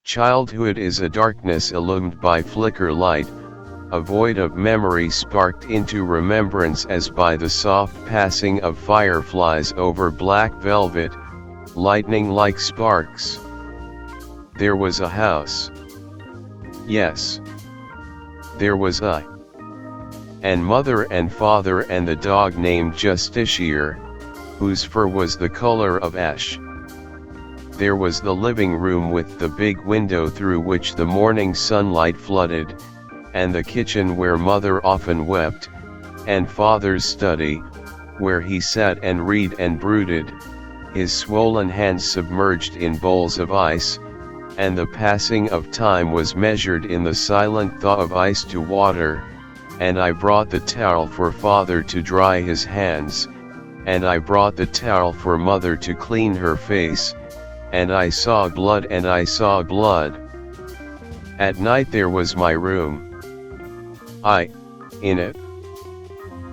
Childhood is a darkness illumined by flicker light, a void of memory sparked into remembrance as by the soft passing of fireflies over black velvet, lightning like sparks. There was a house. Yes. There was and mother and father and the dog named Justiciar, whose fur was the color of ash. There was the living room with the big window through which the morning sunlight flooded, and the kitchen where mother often wept, and father's study, where he sat and read and brooded, his swollen hands submerged in bowls of ice, and the passing of time was measured in the silent thaw of ice to water, and I brought the towel for father to dry his hands, and I brought the towel for mother to clean her face, and I saw blood and I saw blood. At night there was my room. In it.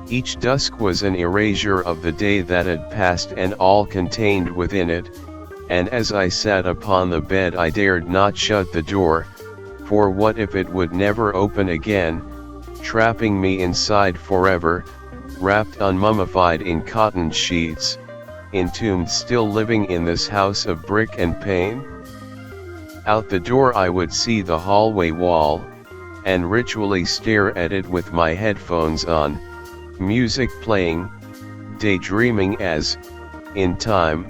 Each dusk was an erasure of the day that had passed and all contained within it, and as I sat upon the bed I dared not shut the door, for what if it would never open again, trapping me inside forever, wrapped unmummified in cotton sheets, entombed still living in this house of brick and pane? Out the door I would see the hallway wall, and ritually stare at it with my headphones on, music playing, daydreaming as, in time,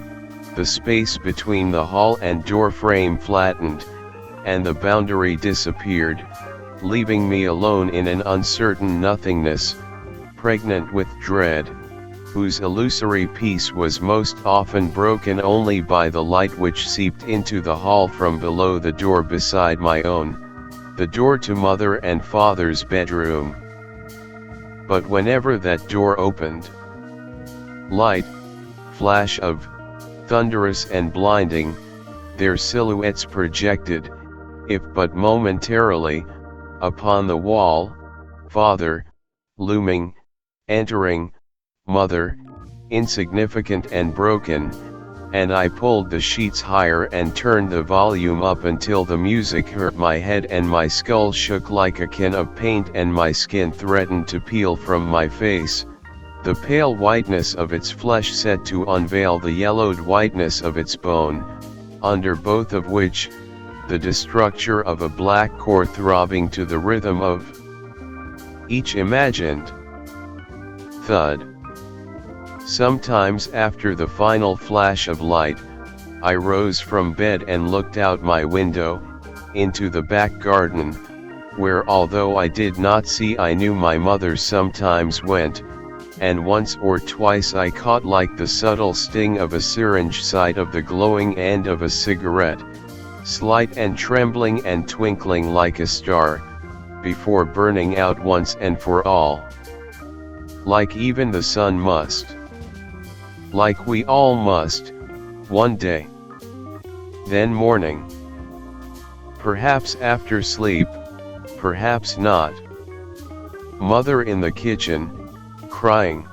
the space between the hall and door frame flattened, and the boundary disappeared, leaving me alone in an uncertain nothingness, pregnant with dread, whose illusory peace was most often broken only by the light which seeped into the hall from below the door beside my own, the door to mother and father's bedroom. But whenever that door opened, light, flash of, thunderous and blinding, their silhouettes projected, if but momentarily, upon the wall, father, looming, entering, mother, insignificant and broken, and I pulled the sheets higher and turned the volume up until the music hurt my head and my skull shook like a can of paint and my skin threatened to peel from my face, the pale whiteness of its flesh set to unveil the yellowed whiteness of its bone, under both of which, the destructure of a black core throbbing to the rhythm of each imagined thud. Sometimes after the final flash of light, I rose from bed and looked out my window, into the back garden, where although I did not see I knew my mother sometimes went, and once or twice I caught like the subtle sting of a syringe sight of the glowing end of a cigarette, slight and trembling and twinkling like a star, before burning out once and for all. Like even the sun must. Like we all must, one day. Then morning. Perhaps after sleep, perhaps not. Mother in the kitchen, crying.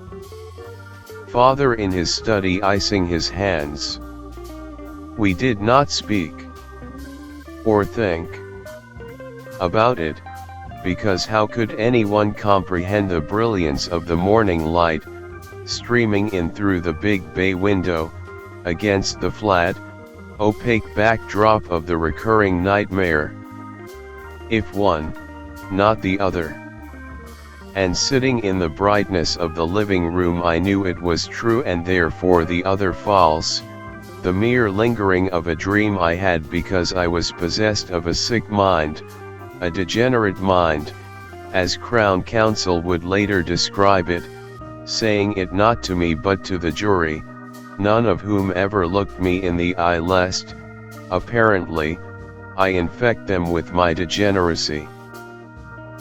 Father in his study icing his hands. We did not speak. Or think. About it, because how could anyone comprehend the brilliance of the morning light, streaming in through the big bay window, against the flat, opaque backdrop of the recurring nightmare? If one, not the other. And sitting in the brightness of the living room I knew it was true and therefore the other false, the mere lingering of a dream I had because I was possessed of a sick mind, a degenerate mind, as Crown Counsel would later describe it, saying it not to me but to the jury, none of whom ever looked me in the eye lest, apparently, I infect them with my degeneracy.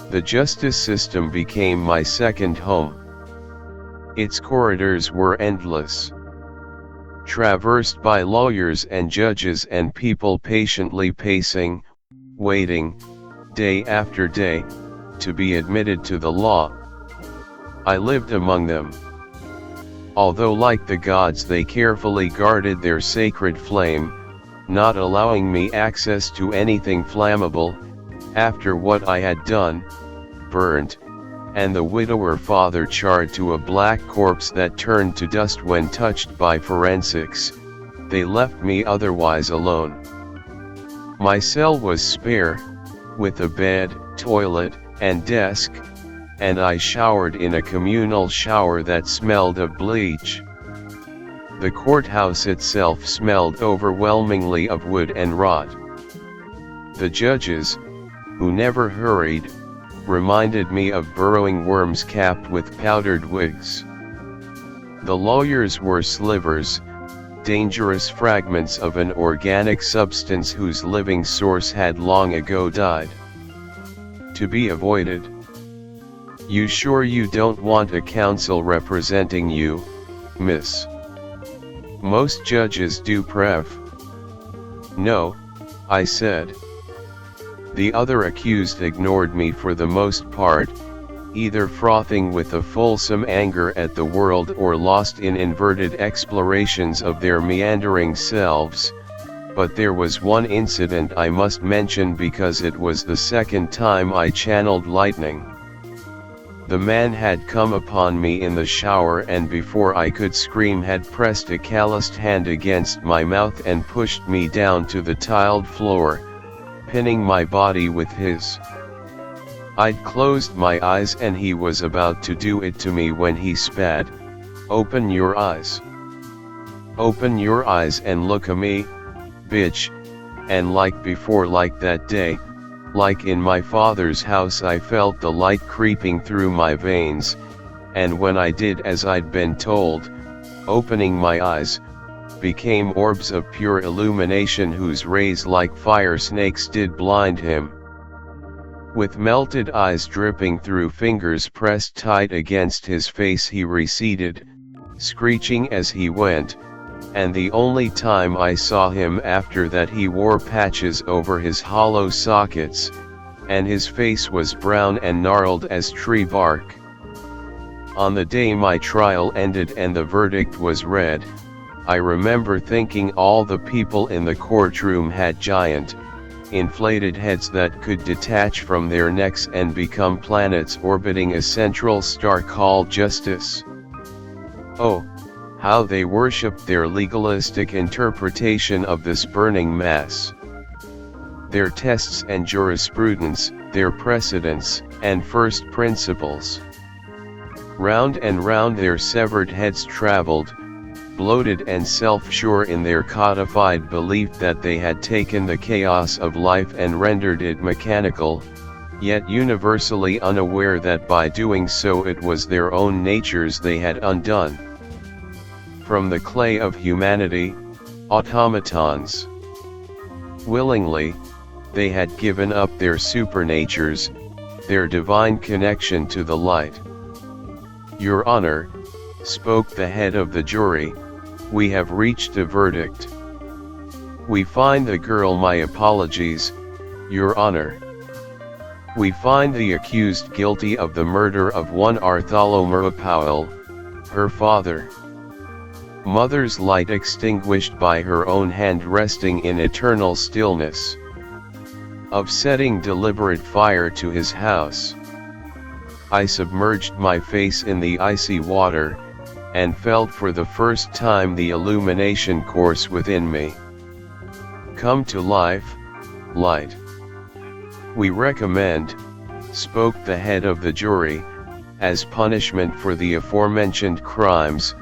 The justice system became my second home. Its corridors were endless, traversed by lawyers and judges and people patiently pacing, waiting, day after day, to be admitted to the law. I lived among them. Although like the gods they carefully guarded their sacred flame, not allowing me access to anything flammable, after what I had done, burned, and the widower father charred to a black corpse that turned to dust when touched by forensics. They left me otherwise alone. My cell was spare, with a bed, toilet, and desk, and I showered in a communal shower that smelled of bleach. The courthouse itself smelled overwhelmingly of wood and rot. The judges, who never hurried, reminded me of burrowing worms capped with powdered wigs. The lawyers were slivers, dangerous fragments of an organic substance whose living source had long ago died. To be avoided. You sure you don't want a counsel representing you, miss? Most judges do, Prev. No, I said. The other accused ignored me for the most part, either frothing with a fulsome anger at the world or lost in inverted explorations of their meandering selves, but there was one incident I must mention because it was the second time I channeled lightning. The man had come upon me in the shower and before I could scream had pressed a calloused hand against my mouth and pushed me down to the tiled floor, pinning my body with his. I'd closed my eyes and he was about to do it to me when he spat, "Open your eyes. Open your eyes and look at me, bitch," and like before, like that day, like in my father's house, I felt the light creeping through my veins, and when I did as I'd been told, opening my eyes, became orbs of pure illumination whose rays like fire snakes did blind him. With melted eyes dripping through fingers pressed tight against his face, he receded, screeching as he went, and the only time I saw him after that he wore patches over his hollow sockets, and his face was brown and gnarled as tree bark. On the day my trial ended and the verdict was read, I remember thinking all the people in the courtroom had giant, inflated heads that could detach from their necks and become planets orbiting a central star called justice. Oh, how they worshipped their legalistic interpretation of this burning mass. Their tests and jurisprudence, their precedents, and first principles. Round and round their severed heads traveled, bloated and self-sure in their codified belief that they had taken the chaos of life and rendered it mechanical, yet universally unaware that by doing so it was their own natures they had undone. From the clay of humanity, automatons. Willingly, they had given up their supernatures, their divine connection to the light. Your Honor, spoke the head of the jury, we have reached a verdict. We find the girl, my apologies, Your Honor. We find the accused guilty of the murder of one Bartholomew Powell, her father. Mother's light extinguished by her own hand resting in eternal stillness. Of setting deliberate fire to his house. I submerged my face in the icy water, and felt for the first time the illumination course within me. Come to life, light. We recommend, spoke the head of the jury, as punishment for the aforementioned crimes,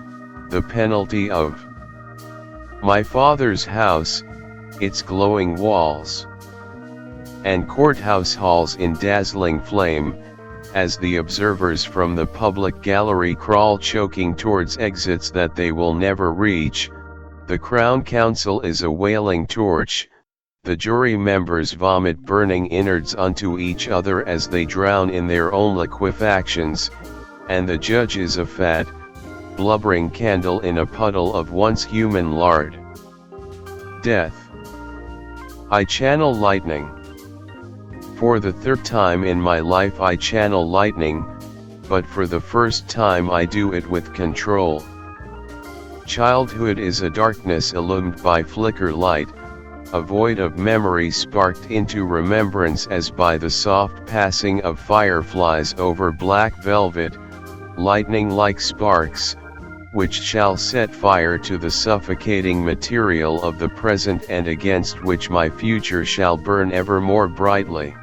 the penalty of my father's house, its glowing walls, and courthouse halls in dazzling flame, as the observers from the public gallery crawl choking towards exits that they will never reach. The Crown Counsel is a wailing torch, the jury members vomit burning innards unto each other as they drown in their own liquefactions, and the judge is a fat, blubbering candle in a puddle of once human lard. Death. I channel lightning. For the third time in my life I channel lightning, but for the first time I do it with control. Childhood is a darkness illumined by flicker light, a void of memory sparked into remembrance as by the soft passing of fireflies over black velvet, lightning like sparks, which shall set fire to the suffocating material of the present and against which my future shall burn ever more brightly.